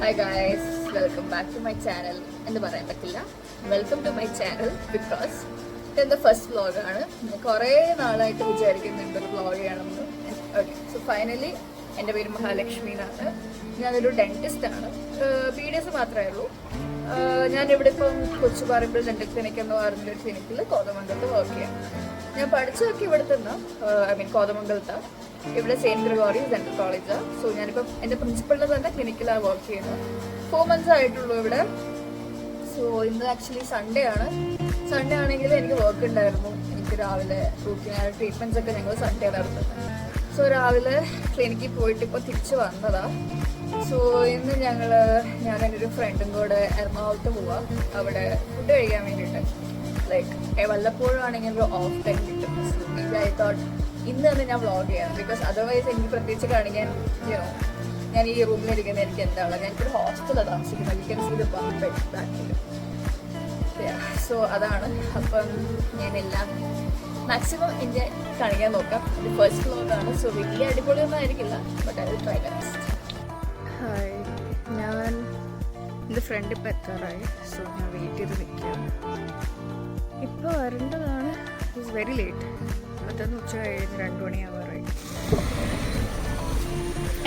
Hi guys, welcome back to my channel. എന്ന് പറയാൻ പറ്റില്ല. Welcome to my channel because ഇതെന്റെ ഫസ്റ്റ് വ്ളോഗാണ്. കുറേ നാളായിട്ട് വിചാരിക്കുന്നുണ്ട് ഒരു വ്ളോഗ് ചെയ്യണമെന്ന്. ഓക്കെ, സോ ഫൈനലി എൻ്റെ പേര് മഹാലക്ഷ്മി എന്നാണ്. ഞാനൊരു ഡെന്റിസ്റ്റ് ആണ്. പീഡിയസ് മാത്രമേ ഉള്ളൂ. ഞാനിവിടെ ഇപ്പം കൊച്ചുപറമ്പിൽ ഡെന്റൽ ക്ലിനിക് എന്ന് പറഞ്ഞൊരു ക്ലിനിക്കിൽ കോതമംഗലത്ത് വർക്ക് ചെയ്യാം. ഞാൻ പഠിച്ചതൊക്കെ ഇവിടെ തന്നെ, കോതമംഗലത്താണ്. ഇവിടെ സെയിൻറ്റ് ഗ്രിഗോറിയസ് ഡെന്റൽ കോളേജാണ്. സോ ഞാനിപ്പം എൻ്റെ പ്രിൻസിപ്പളിൻ്റെ തന്നെ ക്ലിനിക്കിലാണ് വർക്ക് ചെയ്യുന്നത്. 4 months ആയിട്ടുള്ളൂ ഇവിടെ. സോ ഇന്ന് ആക്ച്വലി സൺഡേ ആണ്. സൺഡേ ആണെങ്കിൽ എനിക്ക് വർക്ക് ഉണ്ടായിരുന്നു. എനിക്ക് രാവിലെ റൂട്ട് കനാൽ ട്രീറ്റ്മെൻറ്റ്സ് ഒക്കെ ഞങ്ങൾ സൺഡേ നടത്തുന്നത്. സോ രാവിലെ ക്ലിനിക്കിൽ പോയിട്ട് ഇപ്പോൾ തിരിച്ച് വന്നതാണ്. സോ ഇന്ന് ഞാൻ എൻ്റെ ഒരു ഫ്രണ്ടും കൂടെ എറണാകുളത്ത് പോവാം, അവിടെ ഫുഡ് കഴിക്കാൻ വേണ്ടിയിട്ട്. ലൈക്ക് വല്ലപ്പോഴും ആണെങ്കിൽ ഒരു ഓഫ് ടൈം കിട്ടും. ഐ തോട്ട് ഇന്ന് തന്നെ ഞാൻ വ്ളോഗ് ചെയ്യാം. ബിക്കോസ് അതർവൈസ് എനിക്ക് പ്രത്യേകിച്ച് കാണിക്കാൻ ഞാൻ ഈ റൂമിലിരിക്കുന്നത് എനിക്ക് എന്താണ്, ഞാനിപ്പോൾ ഹോസ്റ്റലാണ് താമസിക്കുന്നത്. You can see the bed ബാക്കിൽ. സോ അതാണ്. അപ്പം ഞാൻ എല്ലാം മാക്സിമം എൻ്റെ കാണിക്കാൻ നോക്കാം. ഇത് ഫസ്റ്റ് വ്ളോഗാണ്. സോ വലിയ അടിപൊളിയൊന്നും ആയിരിക്കില്ല, but I will try my best. Hi, ഞാൻ എൻ്റെ ഫ്രണ്ട് ഇപ്പം എത്താറായി. സോ ഞാൻ വെയിറ്റ് ചെയ്ത് നിൽക്കുകയാണ്. ഇപ്പോൾ വരേണ്ടതാണ്. It's very late. അതൊന്ന് ഉച്ച കഴിഞ്ഞ് 2 മണിയാവാറായി.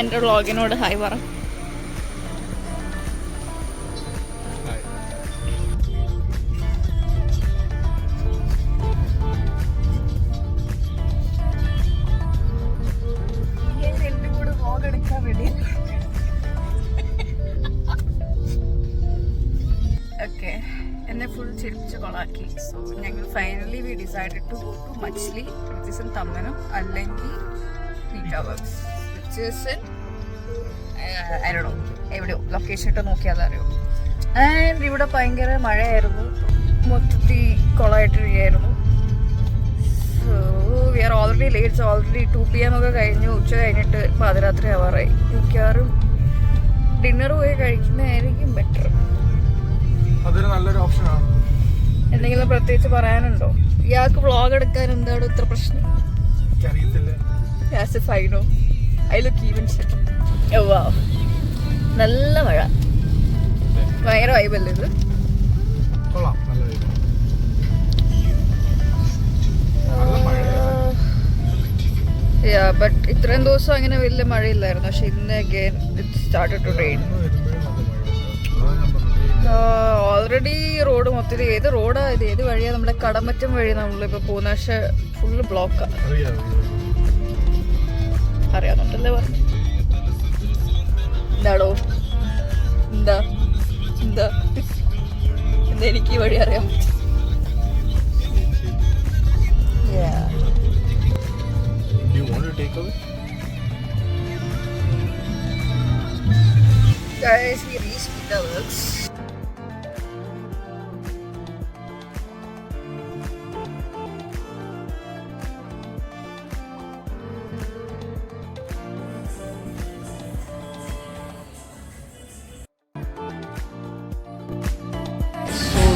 എൻ്റെ വ്ളോഗിനോട് ഹായ് പറ. എൻ്റെ കൂടെ വ്ളോഗ് എടുക്കാൻ വേണ്ടി. ഓക്കെ, എന്നെ ഫുൾ ചിരിപ്പിച്ച് കൊളാക്കി. സോ ഞങ്ങൾ finally we decided to go to Machli, പ്രത്യേകിച്ചും തമ്മനം അല്ലെങ്കിൽ Pita Works, which is in അറിയണോ എവിടെയോ ലൊക്കേഷൻ ഇട്ട് നോക്കിയാൽ അറിയോ. ആൻഡ് ഇവിടെ ഭയങ്കര മഴയായിരുന്നു, മൊത്തത്തിൽ കൊളമായിട്ടിരിക്കുകയായിരുന്നു. So we are already late. Already 2 PM ഒക്കെ കഴിഞ്ഞു. ഉച്ച കഴിഞ്ഞിട്ട് പാതിരാത്രി ആവാറായി. മിക്കവാറും ഡിന്നർ പോയി കഴിക്കുന്നതായിരിക്കും ബെറ്റർ. അതൊരു നല്ലൊരു ഓപ്ഷനാണ്. എന്തെങ്കിലും പ്രത്യേകിച്ച് പറയാനുണ്ടോ? ഇയാൾക്ക് വ്ളോഗ് എടുക്കാൻ എന്താണ് ഇത്ര പ്രശ്നം? നല്ല മഴ, ഭയങ്കര വൈബല്ലേ ഇത്? ബട്ട് ഇത്രയും ദിവസം അങ്ങനെ വലിയ മഴയില്ലായിരുന്നു. പക്ഷെ ഇന്ന് again it started to rain. Already road മൊത്തത്തിൽ ഏത് റോഡാ ഇത്, ഏത് വഴിയാ? നമ്മുടെ കടമറ്റം വഴി നമ്മളിപ്പോൾ പോകുന്ന, പക്ഷെ ഫുള്ള് ബ്ലോക്കാണ്. അറിയാവുന്നുണ്ടല്ലേ പറഞ്ഞു. എന്താടോ? എന്താ എന്താ എന്താ എനിക്ക് ഈ വഴി അറിയാം. Guys, we reached Pita Works.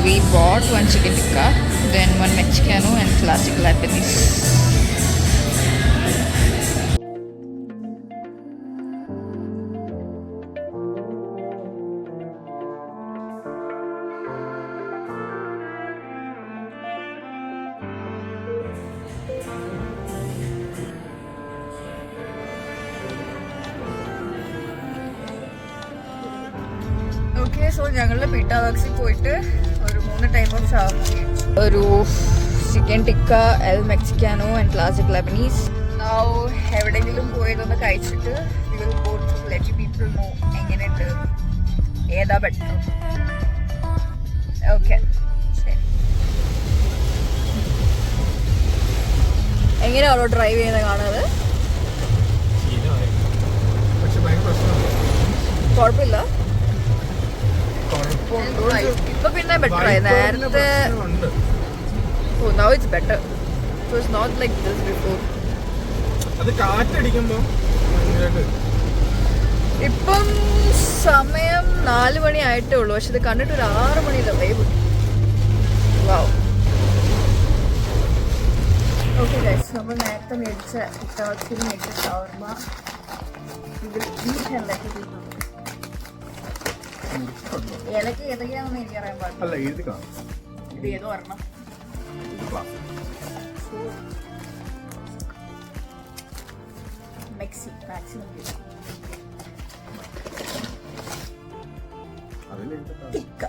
We bought 1 chicken tikka, then 1 Mexicano and classic Lebanese. Okay, so ഞങ്ങളുടെ പീറ്റ വർക്സിൽ പോയിട്ട് ഒരു 3 ടൈപ്പ് ഓഫ് ഷവർമ, ഒരു chicken tikka, El Mexicano and classic Lebanese. Now എവിടെയെങ്കിലും പോയതൊന്ന് കഴിച്ചിട്ട് we will go to let people know എങ്ങനെയുണ്ട്, ഏതാ ബെറ്റർ. ഓക്കെ, ശരി. എങ്ങനെയാണോ ഡ്രൈവ് ചെയ്യുന്നത് കാണുന്നത്? കുഴപ്പമില്ല. ഇപ്പൊ പിന്നെ ബെറ്റർ ആയി. നേരത്തെ now it's better. So it's not like this before. അത് കാറ്റടിക്കുമ്പോൾ ഇപ്പം സമയം 4 മണി ആയിട്ടേ ഉള്ളൂ. പക്ഷെ ഇത് കണ്ടിട്ട് ഒരു 6 മണിയിലെ വൈബ്. വാവ്. ഓക്കെ ഗൈസ്, നമ്മൾ നേരത്തെ മേടിച്ച ഷവർമ ഇതിൽ ഏതൊക്കെ ഏതൊക്കെയാണെന്ന് എനിക്ക് അറിയാൻ പാടില്ല. അല്ല എഴുതി കാണും. ഇത് ഏതോ ഒരെണ്ണം. മെക്സി മാക്സിമം ടിക്ക.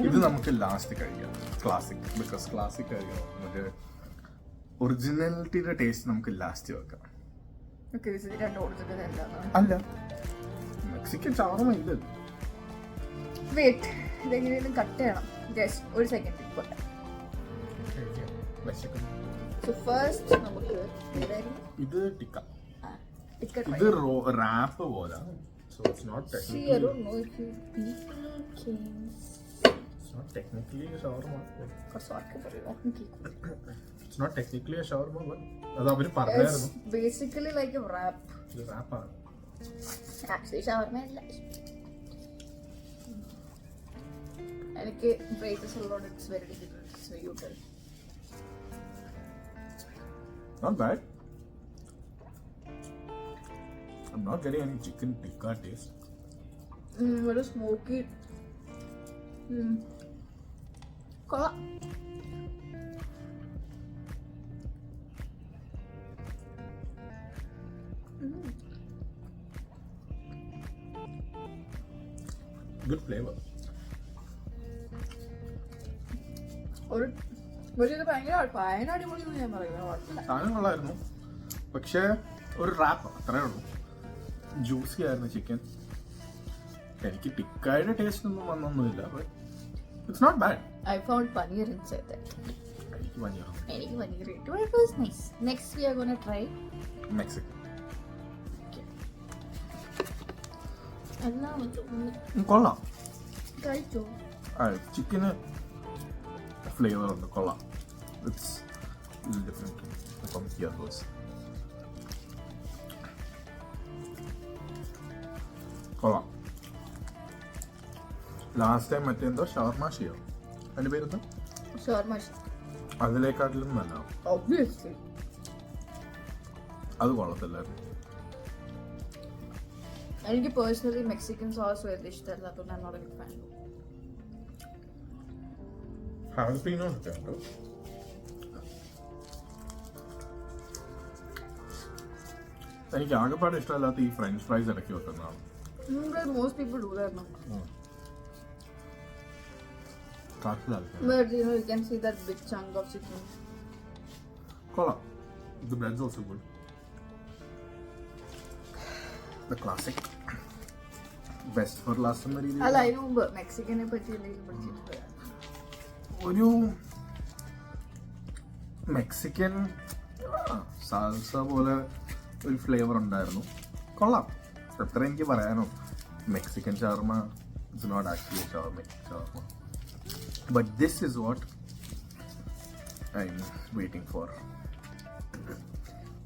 ഇത് നമുക്ക് ലാസ്റ്റ് കഴിക്കാം. ക്ലാസിക്, ബിക്കോസ് ക്ലാസിക് കഴിക്കാം. മറ്റേ ഒറിജിനാലിറ്റിയുടെ ടേസ്റ്റ് നമുക്ക് ലാസ്റ്റ് വെക്കാം. ഓക്കെ, ഇത് രണ്ട് ഒറിജിനൽ എന്താണ്? അല്ല, മെക്സിക്കൻ ഷവർമ ഇല്ല. വെയിറ്റ്, ഇതെങ്ങനെയും കട്ട് ചെയ്യണം. ജസ്റ്റ് ഒരു സെക്കൻഡ് പോട്ടെ. സോ ഫസ്റ്റ് നമുക്ക് ഏതായിരുന്നു? ഇത് ടിക്ക. ടിക്ക ഇത് റാപ്പ് പോലെ. So it's not See, I don't know if you people can. It's not technically a shawarma. കസോർക്ക് പറയുമോ? It's not technically a shawarma, but അത് അവര് പറഞ്ഞായിരുന്നു. It's basically like a wrap. ഇത് റാപ്പാണ്. Actually, shawarma അല്ല. എനിക്ക് ബ്രേക്കസ് ഉള്ളതുകൊണ്ട് it's very difficult. So you tell. Not bad. I'm not getting any chicken tikka taste. ഒരു smoky കൊള്ളാം. Good flavor. ഒരു ഇത് ഭയങ്കര അടിപൊളി ഞാൻ പറയുന്നത്. സാധനം കൊള്ളായിരുന്നു, പക്ഷേ ഒരു റാപ്പ് അത്രേ ഉള്ളൂ. ജ്യൂസി ആയിരുന്നു ചിക്കൻ. എനിക്ക് ടിക്കായുടെ ടേസ്റ്റ് ഒന്നും വന്നൊന്നുമില്ല. It's not bad. I found paneer inside that. എനിക്ക് പനിയോ എനിക്ക് paneer ഇട്ടു. It was nice. Next we are going to try Mexican. എല്ലാം കൊള്ളാം. കഴിച്ചോ? ചിക്കന് ഫ്ലേവർ ഉണ്ട്, കൊള്ളാം. It's different from here was. കൊള്ളാം. ലാസ്റ്റ് ടൈം മറ്റെന്തോ ഷവർമ ഷിയോ അതിന്റെ പേരെന്തോ ഷവർമ അതിലേക്കാട്ടിലും നല്ല. obviously അത് കൊള്ളത്തില്ലായിരുന്നു. എനിക്ക് പേഴ്സണലി മെക്സിക്കൻ സോസ് വലിയ ഇഷ്ടമല്ല, അതുകൊണ്ട് ഞാൻ നോട്ട് ഫാൻ. ഹാലപ്പീനോ ഒക്കെ ഉണ്ട്. എനിക്ക് ആകെപ്പാട് ഇഷ്ടമല്ലാത്ത ഈ ഫ്രഞ്ച് ഫ്രൈസ് ഇടയ്ക്ക് വെക്കുന്നതാണ്. Most people do that now. കാട്ടിലായിരിക്കും. But you can see that big chunk of chicken. കൊള്ളാം. The bread's also good. The classic. Best for last എന്ന രീതിയിൽ അല്ല, അതിന് മുമ്പ് മെക്സിക്കനെ പറ്റി എന്തെങ്കിലും പഠിച്ചിട്ടുണ്ട്? ഒരു മെക്സിക്കൻ സാൽസ പോലെ ഒരു ഫ്ലേവർ ഉണ്ടായിരുന്നു. കൊള്ളാം. എത്ര എനിക്ക് പറയാനോ. Mexican shawarma is not actually shawarma, but this is what I am waiting for.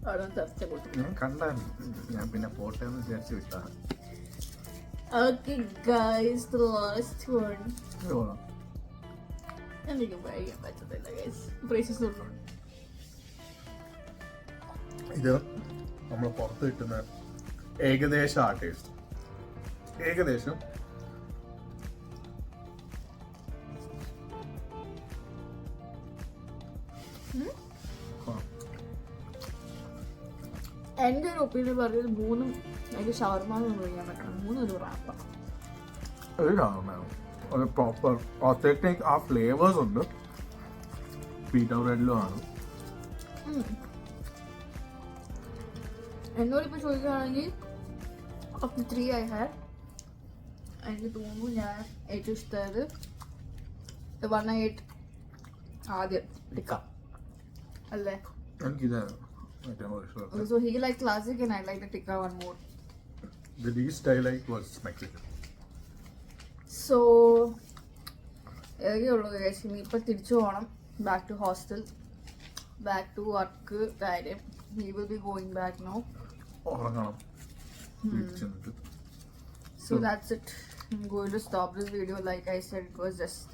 അവിടെ ചർച്ച കൊടുത്തു. ഞാൻ കണ്ടായിരുന്നു, ഞാൻ പിന്നെ പോട്ടെ എന്ന് വിചാരിച്ച് വിട്ടാണ്. Okay guys, the last one. കൊള്ളാം. എനിക്ക് പറയാൻ പറ്റത്തില്ല guys. Prices ഉള്ളൂ. ഇത് നമ്മൾ പുറത്ത് കിട്ടുന്ന ഏകദേശം ആ ടേസ്റ്റ്. ഏകദേശം എൻ്റെ ഒരു ഒപ്പീനിയൻ പറഞ്ഞത് മൂന്നും എനിക്ക് ഷവർമ എന്ന് പറയാൻ പറ്റണം. മൂന്നും ഒരു റാപ്പാണ്. ഒരു ഷവർമയാണ്. ഒരു പ്രോപ്പർ ഒത്തന്റിക് ആ ഫ്ലേവേഴ്സ് ഉണ്ട്. പീറ്റർ ബ്രെഡിലും ആണ്. എന്നോടിപ്പോൾ ചോദിക്കുകയാണെങ്കിൽ ഓഫ് ദി 3 I had, എനിക്ക് തോന്നുന്നു ഞാൻ ഏറ്റവും ഇഷ്ടമായത് വൺ ഐ ate ആദ്യം ടിക്ക അല്ലേ. എനിക്കിതാണ് ഏറ്റവും കൂടുതൽ. So he like classic and I like the tikka one more. The least I like was Mexican. So ഏകെയുള്ളൂ കേസ്. ഇനിയിപ്പോൾ തിരിച്ചു പോകണം. Back to hostel, back to work കാര്യം. He will be going back now. ഉറങ്ങണം. So that's it. I'm going to stop this video. Like I said, it was just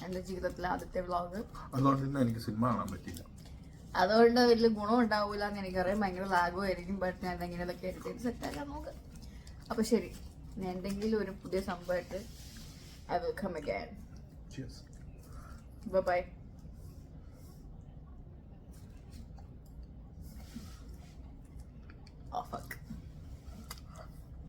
എൻ്റെ ജീവിതത്തിലെ ആദ്യത്തെ vlog. അതുകൊണ്ട് തന്നെ എനിക്ക് സിനിമ കാണാൻ പറ്റില്ല. അതുകൊണ്ട് വലിയ ഗുണം ഉണ്ടാവില്ല എന്ന് എനിക്കറിയാം. ഭയങ്കര ലാഗും ആയിരിക്കും. ബട്ട് ഞാൻ എങ്ങനെയൊക്കെ എഡിറ്റ് സെറ്റാക്കാൻ നോക്കാം. അപ്പോൾ ശരി, എന്തെങ്കിലും ഒരു പുതിയ സംഭവമായിട്ട് I will come again. Cheers. Bye. Oh fuck.